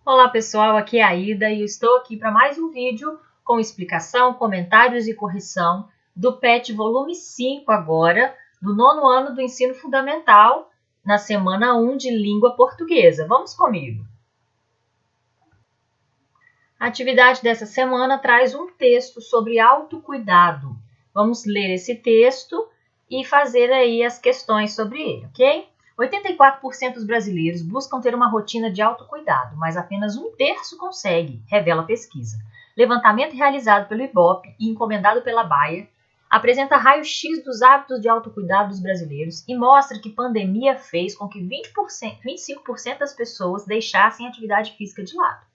Olá pessoal, aqui é a Aida e eu estou aqui para mais um vídeo com explicação, comentários e correção do PET volume 5 agora, do 9º ano do ensino fundamental, na semana 1 de língua portuguesa. Vamos comigo! A atividade dessa semana traz um texto sobre autocuidado. Vamos ler esse texto e fazer aí as questões sobre ele, ok? 84% dos brasileiros buscam ter uma rotina de autocuidado, mas apenas um terço consegue, revela a pesquisa. Levantamento realizado pelo IBOPE e encomendado pela Bayer apresenta raio-x dos hábitos de autocuidado dos brasileiros e mostra que a pandemia fez com que 25% das pessoas deixassem a atividade física de lado.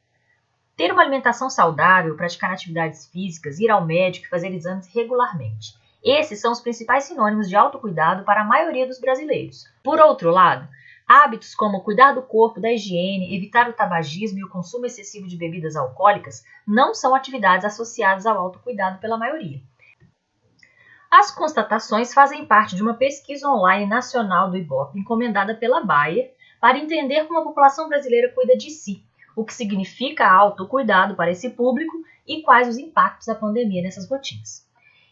Ter uma alimentação saudável, praticar atividades físicas, ir ao médico e fazer exames regularmente. Esses são os principais sinônimos de autocuidado para a maioria dos brasileiros. Por outro lado, hábitos como cuidar do corpo, da higiene, evitar o tabagismo e o consumo excessivo de bebidas alcoólicas não são atividades associadas ao autocuidado pela maioria. As constatações fazem parte de uma pesquisa online nacional do IBOPE encomendada pela Bayer para entender como a população brasileira cuida de si, o que significa autocuidado para esse público e quais os impactos da pandemia nessas rotinas.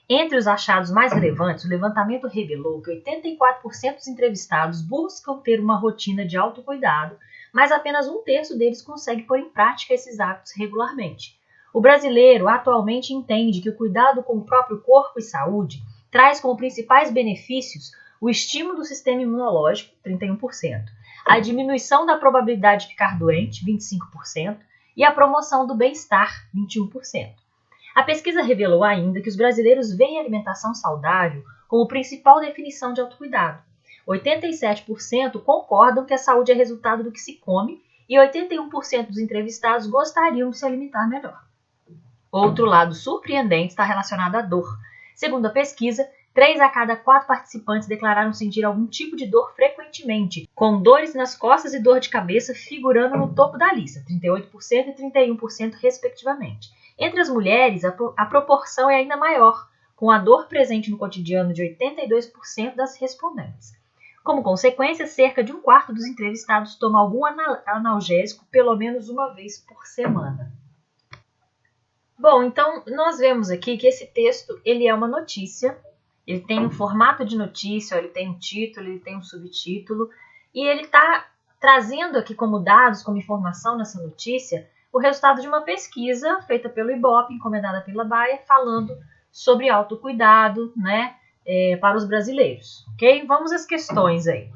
Entre os achados mais relevantes, o levantamento revelou que 84% dos entrevistados buscam ter uma rotina de autocuidado, mas apenas um terço deles consegue pôr em prática esses hábitos regularmente. O brasileiro atualmente entende que o cuidado com o próprio corpo e saúde traz como principais benefícios o estímulo do sistema imunológico, 31%, a diminuição da probabilidade de ficar doente, 25%, e a promoção do bem-estar, 21%. A pesquisa revelou ainda que os brasileiros veem a alimentação saudável como principal definição de autocuidado. 87% concordam que a saúde é resultado do que se come e 81% dos entrevistados gostariam de se alimentar melhor. Outro lado surpreendente está relacionado à dor. Segundo a pesquisa, 3 a cada 4 participantes declararam sentir algum tipo de dor frequentemente, com dores nas costas e dor de cabeça figurando no topo da lista, 38% e 31% respectivamente. Entre as mulheres, a proporção é ainda maior, com a dor presente no cotidiano de 82% das respondentes. Como consequência, cerca de um quarto dos entrevistados toma algum analgésico pelo menos uma vez por semana. Bom, então nós vemos aqui que esse texto ele é uma notícia, ele tem um formato de notícia, ele tem um título, ele tem um subtítulo, e ele está trazendo aqui como dados, como informação nessa notícia, o resultado de uma pesquisa feita pelo IBOPE, encomendada pela Bayer, falando sobre autocuidado, né, para os brasileiros, ok? Vamos às questões aí.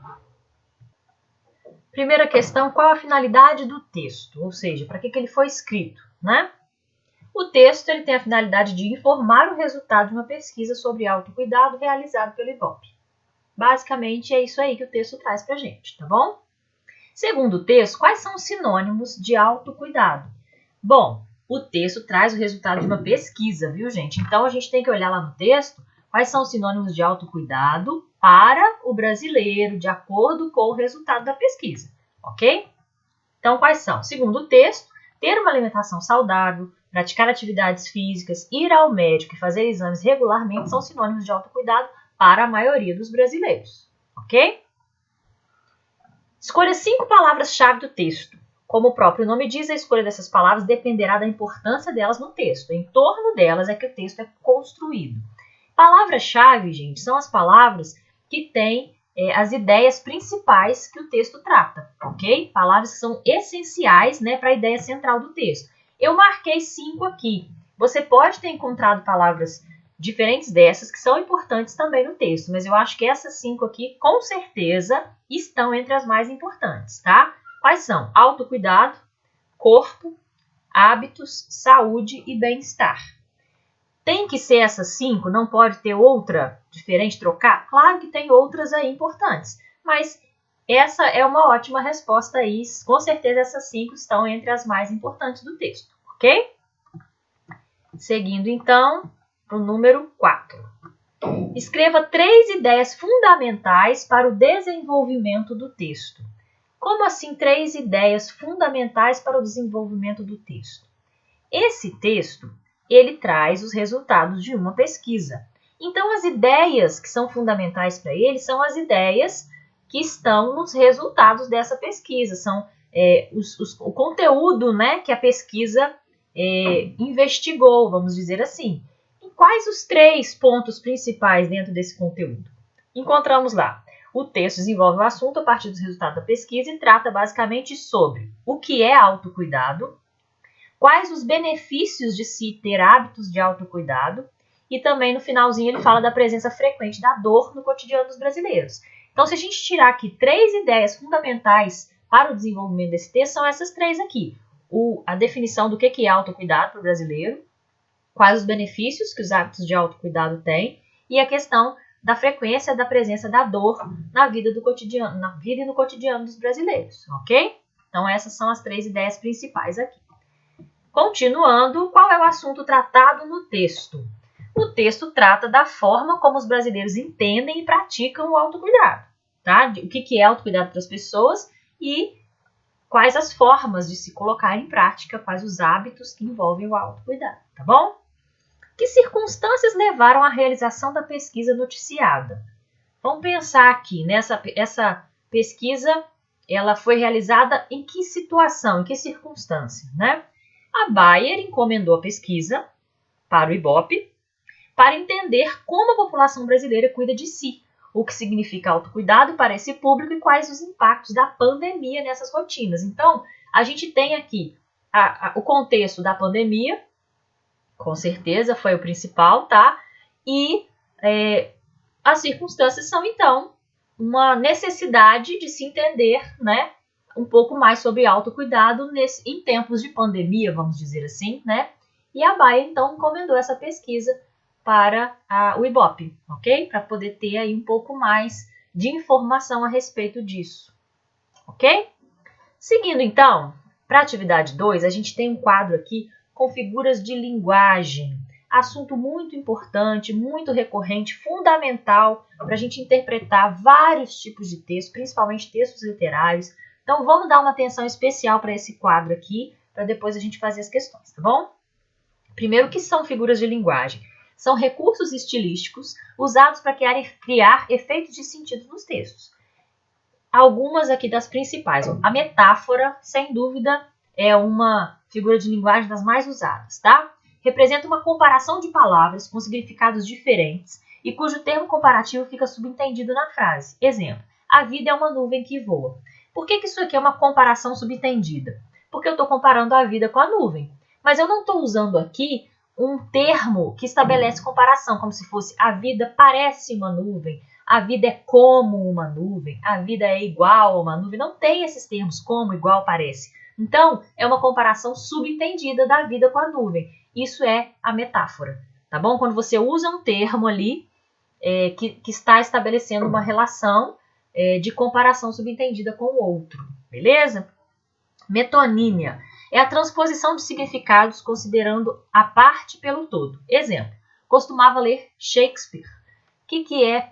Primeira questão, qual a finalidade do texto? Ou seja, para que ele foi escrito, né? O texto ele tem a finalidade de informar o resultado de uma pesquisa sobre autocuidado realizado pelo IBOPE. Basicamente, é isso aí que o texto traz para a gente, tá bom? Segundo o texto, quais são os sinônimos de autocuidado? Bom, o texto traz o resultado de uma pesquisa, viu, gente? Então, a gente tem que olhar lá no texto quais são os sinônimos de autocuidado para o brasileiro, de acordo com o resultado da pesquisa, ok? Então, quais são? Segundo o texto, ter uma alimentação saudável, praticar atividades físicas, ir ao médico e fazer exames regularmente são sinônimos de autocuidado para a maioria dos brasileiros, ok? Escolha 5 palavras-chave do texto. Como o próprio nome diz, a escolha dessas palavras dependerá da importância delas no texto. Em torno delas é que o texto é construído. Palavras-chave, gente, são as palavras que têm as ideias principais que o texto trata, ok? Palavras que são essenciais, né, para a ideia central do texto. Eu marquei 5 aqui. Você pode ter encontrado palavras diferentes dessas que são importantes também no texto, mas eu acho que essas 5 aqui, com certeza, estão entre as mais importantes, tá? Quais são? Autocuidado, corpo, hábitos, saúde e bem-estar. Tem que ser essas 5? Não pode ter outra diferente, trocar? Claro que tem outras aí importantes, mas essa é uma ótima resposta aí. Com certeza essas 5 estão entre as mais importantes do texto, ok? Seguindo então para o número 4. Escreva 3 ideias fundamentais para o desenvolvimento do texto. Como assim 3 ideias fundamentais para o desenvolvimento do texto? Esse texto, ele traz os resultados de uma pesquisa. Então, as ideias que são fundamentais para ele são as ideias que estão nos resultados dessa pesquisa. São o conteúdo, né, que a pesquisa investigou, vamos dizer assim. E quais os 3 pontos principais dentro desse conteúdo? Encontramos lá. O texto desenvolve o assunto a partir dos resultados da pesquisa e trata basicamente sobre o que é autocuidado, quais os benefícios de se ter hábitos de autocuidado, e também no finalzinho ele fala da presença frequente da dor no cotidiano dos brasileiros. Então, se a gente tirar aqui 3 ideias fundamentais para o desenvolvimento desse texto, são essas 3 aqui. A definição do que é autocuidado para o brasileiro, quais os benefícios que os hábitos de autocuidado têm, e a questão da frequência da presença da dor na vida e no cotidiano dos brasileiros, ok? Então, essas são as 3 ideias principais aqui. Continuando, qual é o assunto tratado no texto? O texto trata da forma como os brasileiros entendem e praticam o autocuidado, tá? O que é autocuidado para as pessoas e quais as formas de se colocar em prática, quais os hábitos que envolvem o autocuidado, tá bom? Que circunstâncias levaram à realização da pesquisa noticiada? Vamos pensar aqui, essa pesquisa, ela foi realizada em que situação, em que circunstância, né? A Bayer encomendou a pesquisa para o IBOP para entender como a população brasileira cuida de si, o que significa autocuidado para esse público e quais os impactos da pandemia nessas rotinas. Então, a gente tem aqui o contexto da pandemia, com certeza foi o principal, tá? E as circunstâncias são, então, uma necessidade de se entender, né, um pouco mais sobre autocuidado em tempos de pandemia, vamos dizer assim, né? E a Bayer, então, encomendou essa pesquisa para o IBOP, ok? Para poder ter aí um pouco mais de informação a respeito disso, ok? Seguindo, então, para a atividade 2, a gente tem um quadro aqui com figuras de linguagem. Assunto muito importante, muito recorrente, fundamental para a gente interpretar vários tipos de texto, principalmente textos literários. Então, vamos dar uma atenção especial para esse quadro aqui, para depois a gente fazer as questões, tá bom? Primeiro, o que são figuras de linguagem? São recursos estilísticos usados para criar efeitos de sentido nos textos. Algumas aqui das principais. A metáfora, sem dúvida, é uma figura de linguagem das mais usadas, tá? Representa uma comparação de palavras com significados diferentes e cujo termo comparativo fica subentendido na frase. Exemplo, a vida é uma nuvem que voa. Por que isso aqui é uma comparação subentendida? Porque eu estou comparando a vida com a nuvem. Mas eu não estou usando aqui um termo que estabelece comparação, como se fosse a vida parece uma nuvem, a vida é como uma nuvem, a vida é igual a uma nuvem. Não tem esses termos como, igual, parece. Então, é uma comparação subentendida da vida com a nuvem. Isso é a metáfora, tá bom? Quando você usa um termo ali que está estabelecendo uma relação de comparação subentendida com o outro, beleza? Metonímia é a transposição de significados considerando a parte pelo todo. Exemplo, costumava ler Shakespeare. O que é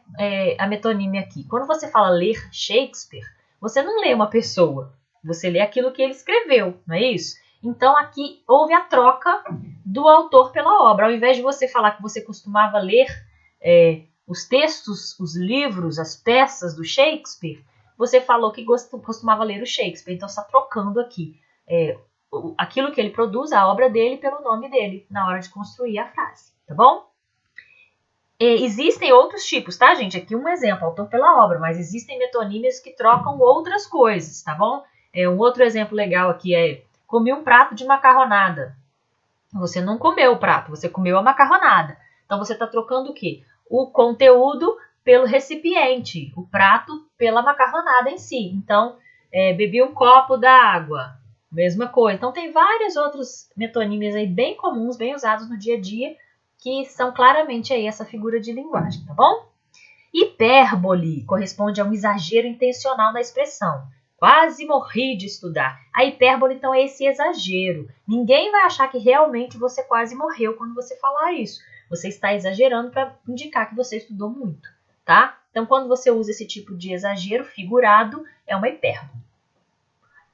a metonímia aqui? Quando você fala ler Shakespeare, você não lê uma pessoa, você lê aquilo que ele escreveu, não é isso? Então, aqui houve a troca do autor pela obra. Ao invés de você falar que você costumava ler os textos, os livros, as peças do Shakespeare, você falou que costumava ler o Shakespeare. Então, está trocando aqui aquilo que ele produz, a obra dele, pelo nome dele, na hora de construir a frase, tá bom? Existem outros tipos, tá, gente? Aqui um exemplo, autor pela obra, mas existem metonímias que trocam outras coisas, tá bom? Um outro exemplo legal aqui é comi um prato de macarronada. Você não comeu o prato, você comeu a macarronada. Então, você está trocando o quê? O conteúdo pelo recipiente, o prato pela macarronada em si. Então, bebi um copo d'água, mesma coisa. Então, tem várias outras metonímias aí bem comuns, bem usados no dia a dia, que são claramente aí essa figura de linguagem, tá bom? Hipérbole corresponde a um exagero intencional na expressão. Quase morri de estudar. A hipérbole, então, é esse exagero. Ninguém vai achar que realmente você quase morreu quando você falar isso. Você está exagerando para indicar que você estudou muito, tá? Então, quando você usa esse tipo de exagero figurado, é uma hipérbole.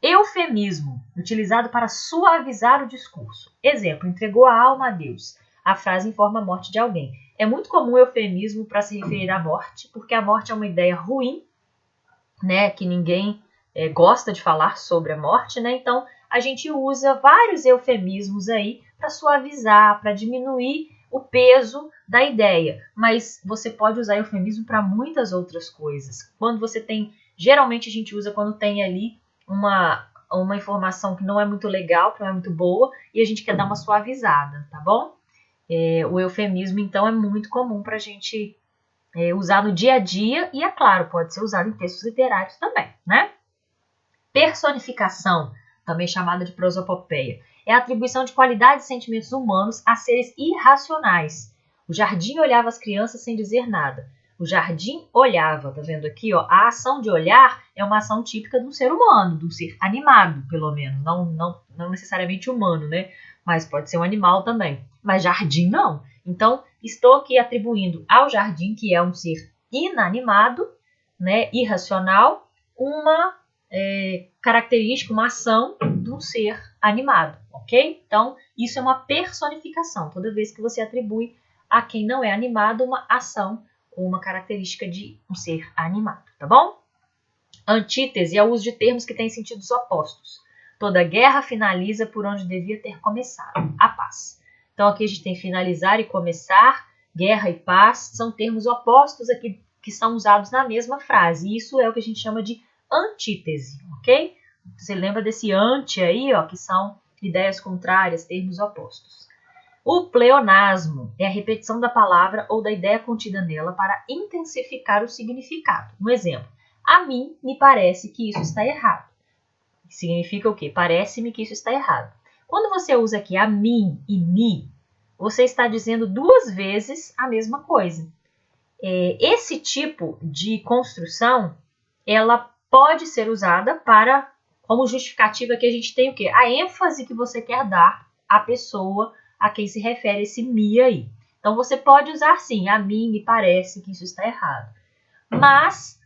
Eufemismo, utilizado para suavizar o discurso. Exemplo, entregou a alma a Deus. A frase informa a morte de alguém. É muito comum o eufemismo para se referir à morte, porque a morte é uma ideia ruim, né, que ninguém gosta de falar sobre a morte, né? Então, a gente usa vários eufemismos aí para suavizar, para diminuir o peso da ideia. Mas você pode usar eufemismo para muitas outras coisas. Quando você tem, geralmente a gente usa quando tem ali uma informação que não é muito legal, que não é muito boa, e a gente quer dar uma suavizada, tá bom? O eufemismo, então, é muito comum para a gente usar no dia a dia e, é claro, pode ser usado em textos literários também, né? Personificação, também chamada de prosopopeia, é a atribuição de qualidades e sentimentos humanos a seres irracionais. O jardim olhava as crianças sem dizer nada. O jardim olhava, tá vendo aqui, ó? A ação de olhar é uma ação típica de um ser humano, de um ser animado, pelo menos. Não necessariamente humano, né? Mas pode ser um animal também. Mas jardim não. Então, estou aqui atribuindo ao jardim, que é um ser inanimado, né, irracional, uma característica, uma ação de um ser animado, ok? Então, isso é uma personificação. Toda vez que você atribui a quem não é animado uma ação ou uma característica de um ser animado, tá bom? Antítese é o uso de termos que têm sentidos opostos. Toda guerra finaliza por onde devia ter começado, a paz. Então, aqui a gente tem finalizar e começar, guerra e paz, são termos opostos aqui que são usados na mesma frase. E isso é o que a gente chama de antítese, ok? Você lembra desse anti aí, ó, que são ideias contrárias, termos opostos. O pleonasmo é a repetição da palavra ou da ideia contida nela para intensificar o significado. Um exemplo, a mim me parece que isso está errado. Significa o quê? Parece-me que isso está errado. Quando você usa aqui a mim e me, você está dizendo duas vezes a mesma coisa. Esse tipo de construção, ela pode ser usada para, como justificativa que a gente tem o quê? A ênfase que você quer dar à pessoa a quem se refere esse me aí. Então, você pode usar sim, a mim me parece que isso está errado. Mas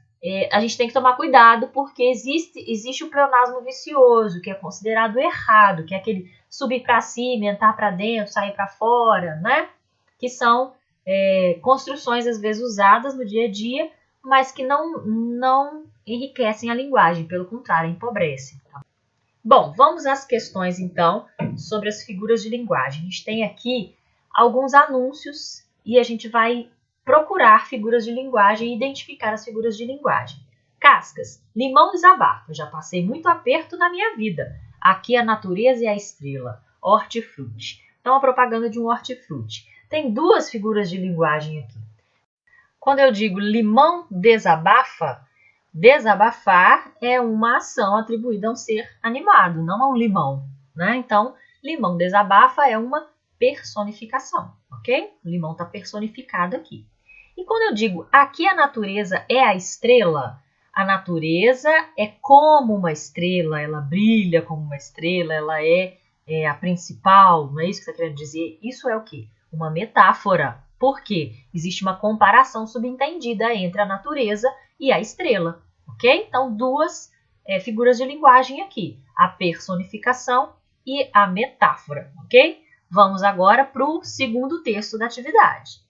a gente tem que tomar cuidado porque existe o pleonasmo vicioso, que é considerado errado, que é aquele subir para cima, entrar para dentro, sair para fora, né? Que são construções às vezes usadas no dia a dia, mas que não enriquecem a linguagem, pelo contrário, empobrecem. Bom, vamos às questões então sobre as figuras de linguagem. A gente tem aqui alguns anúncios e a gente vai procurar figuras de linguagem e identificar as figuras de linguagem. Cascas, limão desabafa, já passei muito aperto na minha vida. Aqui a natureza e a estrela. Hortifruti. Então, a propaganda de um hortifruti. Tem duas figuras de linguagem aqui. Quando eu digo limão desabafa, desabafar é uma ação atribuída a um ser animado, não a um limão, né? Então, limão desabafa é uma personificação, ok? O limão está personificado aqui. E quando eu digo aqui a natureza é a estrela, a natureza é como uma estrela, ela brilha como uma estrela, ela é a principal, não é isso que você está querendo dizer? Isso é o quê? Uma metáfora. Por quê? Existe uma comparação subentendida entre a natureza e a estrela, ok? Então, duas figuras de linguagem aqui, a personificação e a metáfora, ok? Vamos agora para o segundo texto da atividade.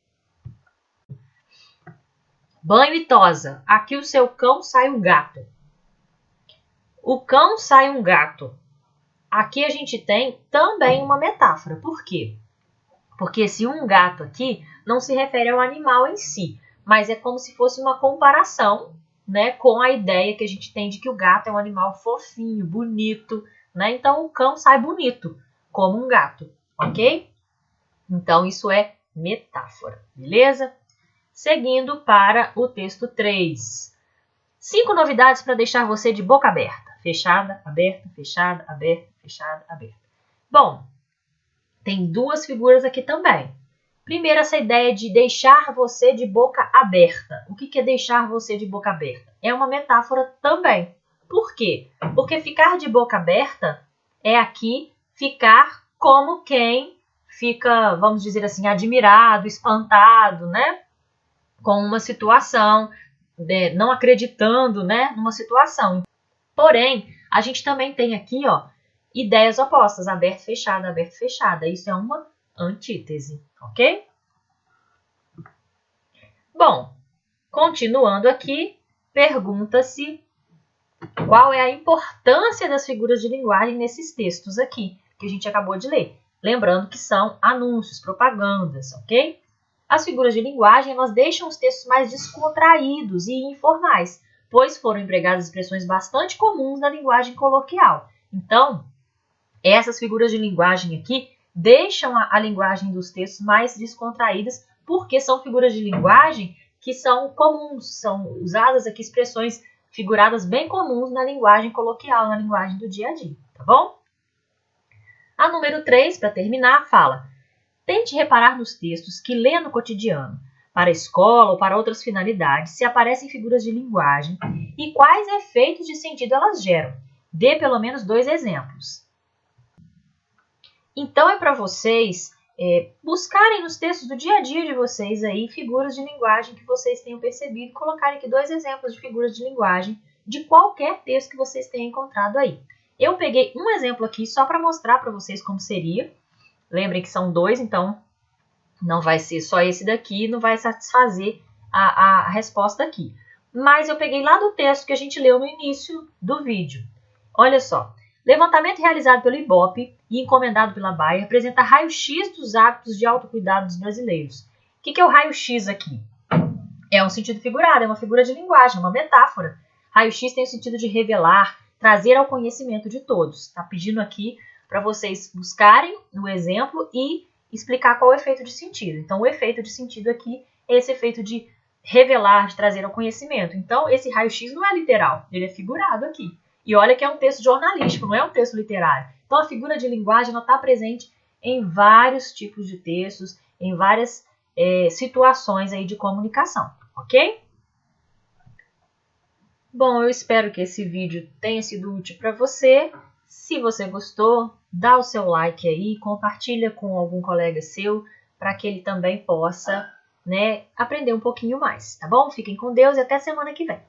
Banho e tosa. Aqui o seu cão sai um gato. O cão sai um gato. Aqui a gente tem também uma metáfora. Por quê? Porque esse um gato aqui não se refere ao animal em si, mas é como se fosse uma comparação, né, com a ideia que a gente tem de que o gato é um animal fofinho, bonito, né? Então o cão sai bonito, como um gato, ok? Então isso é metáfora, beleza? Seguindo para o texto 3. 5 novidades para deixar você de boca aberta. Fechada, aberta, fechada, aberta, fechada, aberta. Bom, tem duas figuras aqui também. Primeiro, essa ideia de deixar você de boca aberta. O que é deixar você de boca aberta? É uma metáfora também. Por quê? Porque ficar de boca aberta é aqui ficar como quem fica, vamos dizer assim, admirado, espantado, né? Com uma situação, não acreditando, né? Numa situação. Porém, a gente também tem aqui, ó, ideias opostas, aberto, fechada, aberto, fechada. Isso é uma antítese, ok? Bom, continuando aqui, pergunta-se qual é a importância das figuras de linguagem nesses textos aqui, que a gente acabou de ler. Lembrando que são anúncios, propagandas, ok? As figuras de linguagem, elas deixam os textos mais descontraídos e informais, pois foram empregadas expressões bastante comuns na linguagem coloquial. Então, essas figuras de linguagem aqui deixam a linguagem dos textos mais descontraídas, porque são figuras de linguagem que são comuns, são usadas aqui expressões figuradas bem comuns na linguagem coloquial, na linguagem do dia a dia, tá bom? A número 3, para terminar, fala: tente reparar nos textos que lê no cotidiano, para a escola ou para outras finalidades, se aparecem figuras de linguagem e quais efeitos de sentido elas geram. Dê pelo menos 2 exemplos. Então, é para vocês buscarem nos textos do dia a dia de vocês aí figuras de linguagem que vocês tenham percebido e colocarem aqui 2 exemplos de figuras de linguagem de qualquer texto que vocês tenham encontrado aí. Eu peguei um exemplo aqui só para mostrar para vocês como seria. Lembrem que são 2, então não vai ser só esse daqui, não vai satisfazer a resposta aqui. Mas eu peguei lá do texto que a gente leu no início do vídeo. Olha só. Levantamento realizado pelo IBOP e encomendado pela Bayer apresenta raio-x dos hábitos de autocuidado dos brasileiros. O que é o raio-x aqui? É um sentido figurado, é uma figura de linguagem, uma metáfora. Raio-x tem o sentido de revelar, trazer ao conhecimento de todos. Está pedindo aqui para vocês buscarem o exemplo e explicar qual é o efeito de sentido. Então, o efeito de sentido aqui é esse efeito de revelar, de trazer ao conhecimento. Então, esse raio-x não é literal, ele é figurado aqui. E olha que é um texto jornalístico, não é um texto literário. Então, a figura de linguagem está presente em vários tipos de textos, em várias situações aí de comunicação, ok? Bom, eu espero que esse vídeo tenha sido útil para você. Se você gostou, dá o seu like aí, compartilha com algum colega seu, para que ele também possa, aprender um pouquinho mais, tá bom? Fiquem com Deus e até semana que vem.